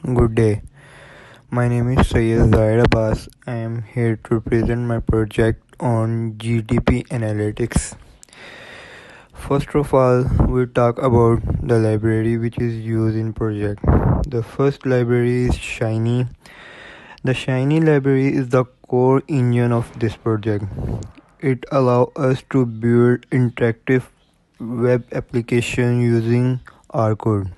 Good day. My name is Syed Zaid Abbas. I am here to present my project on GDP analytics. First of all, we talk about the library which is used in project. The first library is Shiny. The Shiny library is the core engine of this project. It allows us to build interactive web application using R code.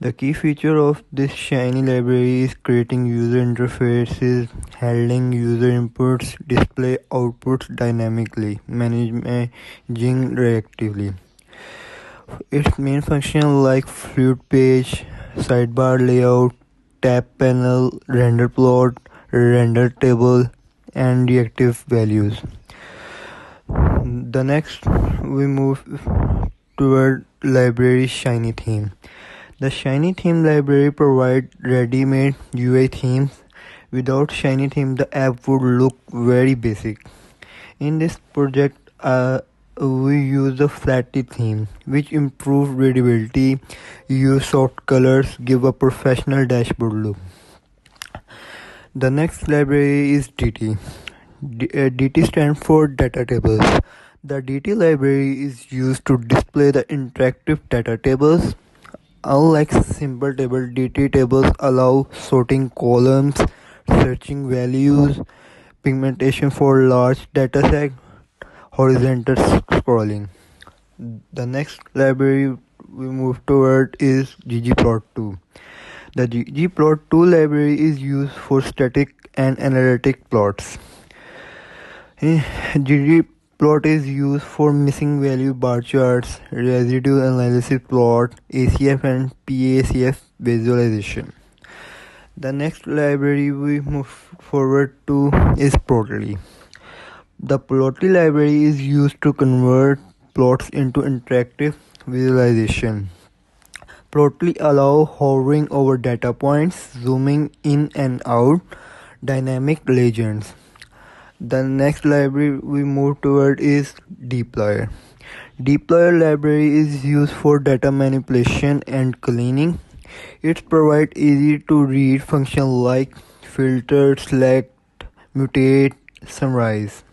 The key feature of this Shiny library is creating user interfaces, handling user inputs, display outputs dynamically, managing reactively. Its main function like fluid page, sidebar layout, tab panel, render plot, render table, and reactive values. The next we move toward library Shiny theme. The Shiny theme library provides ready-made UI themes. Without Shiny theme, the app would look very basic. In this project, we use the Flatty theme, which improves readability, use soft colors, give a professional dashboard look. The next library is DT. DT stands for data tables. The DT library is used to display the interactive data tables. Unlike simple table, DT tables allow sorting columns, searching values, pigmentation for large datasets, horizontal scrolling. The next library we move toward is ggplot2. The ggplot2 library is used for static and analytic plots. Ggplot is used for missing value bar charts, residue analysis plot, ACF and PACF visualization. The next library we move forward to is Plotly. The Plotly library is used to convert plots into interactive visualization. Plotly allow hovering over data points, zooming in and out, dynamic legends. The next library we move toward is dplyr. Dplyr library is used for data manipulation and cleaning. It provides easy to read functions like filter, select, mutate, summarize.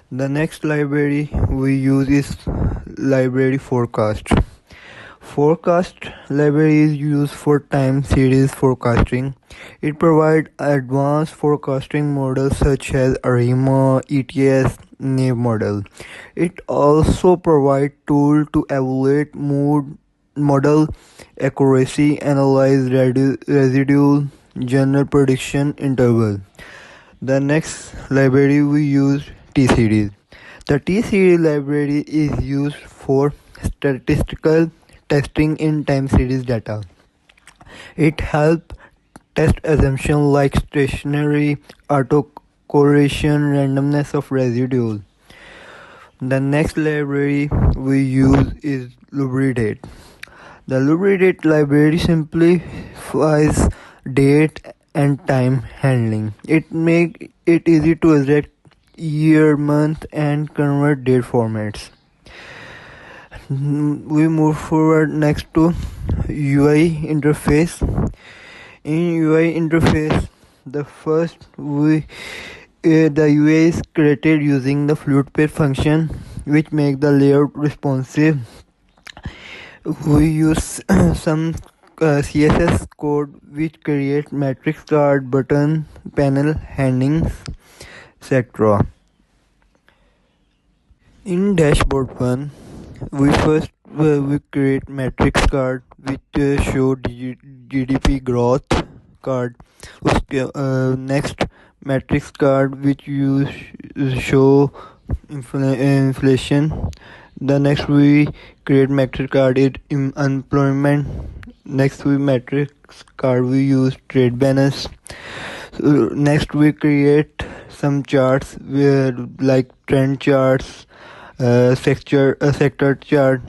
The next library we use is library forecast. Forecast library is used for time series forecasting. It provides advanced forecasting models such as ARIMA, ETS, NAVE model. It also provides tools to evaluate model accuracy, analyze residual, general prediction interval. The next library we use T-series. The T-series library is used for statistical testing in time series data. It helps test assumptions like stationary, autocorrelation, randomness of residual. The next library we use is Lubridate. The Lubridate library simplifies date and time handling. It makes it easy to select year, month, and convert date formats. We move forward next to UI interface. In UI interface, the UI is created using the fluid page function, which make the layout responsive. We use some CSS code which create matrix card, button, panel, headings, etc. In dashboard 1, we create matrix card which show GDP growth card. Next matrix card which show inflation. The next we create matrix card is unemployment. Next we matrix card we use trade balance. So next we create some charts where like trend charts, sector chart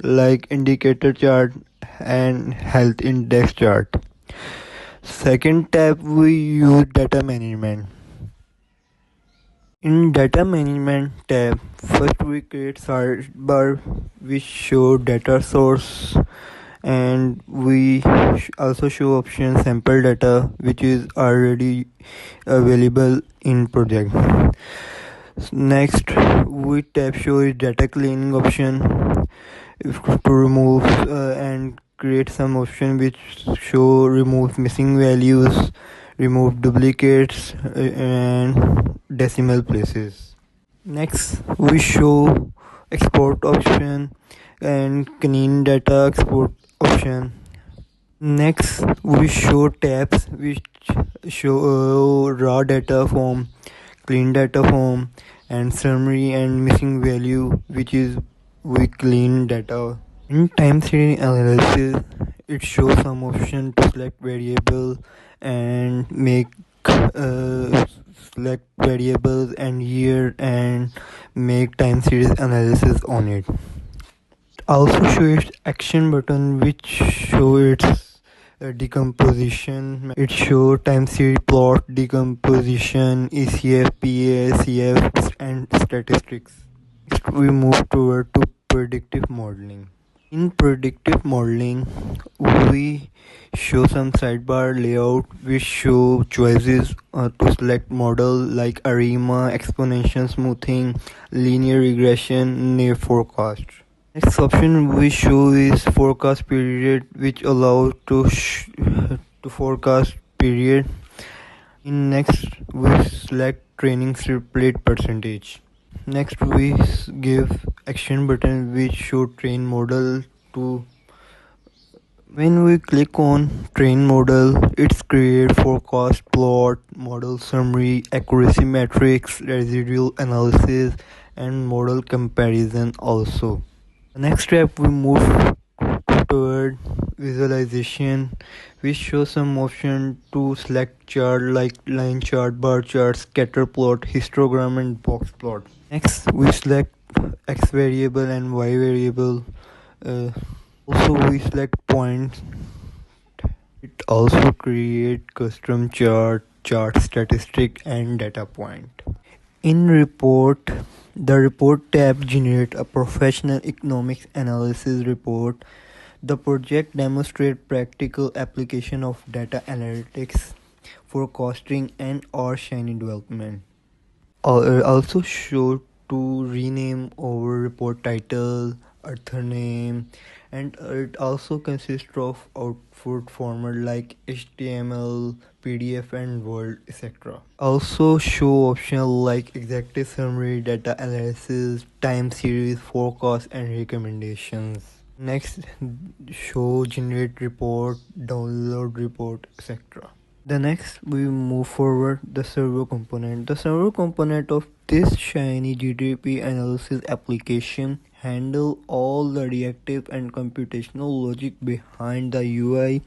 like indicator chart and health index chart. Second tab we use data management. In data management tab, first we create sidebar which show data source and we also show option sample data which is already available in project. Next, we tap show is data cleaning option to remove and create some option which show remove missing values, remove duplicates and decimal places. Next, we show export option and clean data export option. Next, we show tabs which show raw data form, clean data form, and summary and missing value, which is we clean data. In time series analysis, it shows some option to select variable and make select variables and year and make time series analysis on it. Also show its action button which show its decomposition. It show time series plot, decomposition, ECF, PACF and statistics. Next we move toward to predictive modeling. In predictive modeling, we show some sidebar layout which show choices to select model like ARIMA, exponential smoothing, linear regression, near forecast. Next option we show is forecast period, which allows to forecast period. In next we select training split percentage. Next we give action button which show train model to. When we click on train model, it's create forecast plot, model summary, accuracy metrics, residual analysis and model comparison also. The next step we move toward visualization, which shows some option to select chart like line chart, bar chart, scatter plot, histogram and box plot. Next we select x variable and y variable. Also we select points. It also create custom chart statistic and data point. In report, the report tab generate a professional economics analysis report. The project demonstrate practical application of data analytics, forecasting and or Shiny development. Also show to rename our report title, author name, and it also consists of output format like HTML, PDF and Word, etc. Also show optional like executive summary, data analysis, time series, forecast and recommendations. Next, show generate report, download report, etc. The next we move forward the server component. The server component of this Shiny GDP analysis application handle all the reactive and computational logic behind the UI.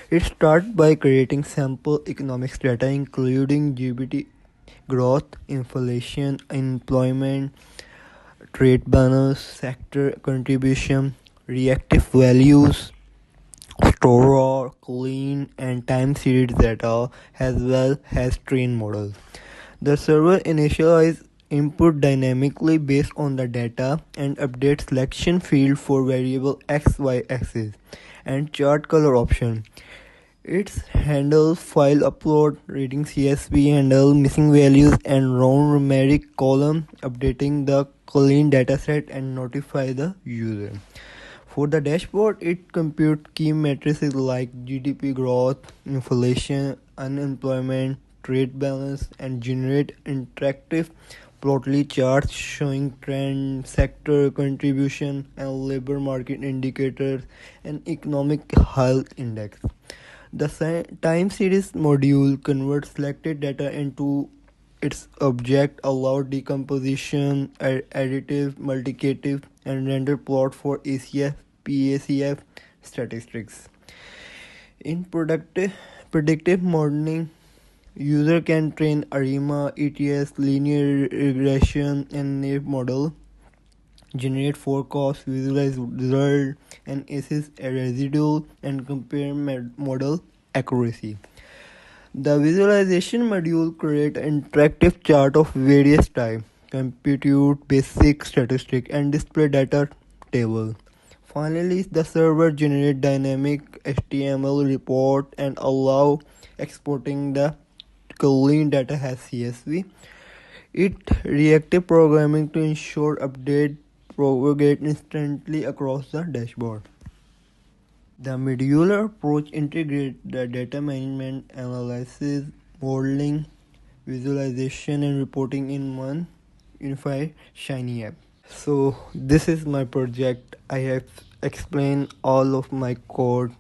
It starts by creating sample economics data including GDP growth, inflation, employment, trade balance, sector contribution, reactive values, store, clean, and time series data as well as train model. The server initializes input dynamically based on the data and updates selection field for variable x, y axis and chart color option. It handles file upload, reading CSV, handle missing values and round numeric column, updating the clean dataset and notify the user. For the dashboard, it computes key metrics like GDP growth, inflation, unemployment, trade balance, and generate interactive plotly charts showing trend, sector contribution, and labor market indicators and economic health index. The time series module converts selected data into its object, allow decomposition, additive, multiplicative, and render plot for ACF, PACF statistics. In predictive modeling, user can train ARIMA, ETS, linear regression, and naive model, generate forecast, visualize result, and assess a residual and compare model accuracy. The visualization module creates an interactive chart of various types, compute basic statistic, and display data table. Finally, the server generate dynamic HTML report and allow exporting the clean data as CSV. It reactive programming to ensure update propagate instantly across the dashboard. The modular approach integrates the data management, analysis, modeling, visualization, and reporting in one unified shiny app. So this is my project. I have explained all of my code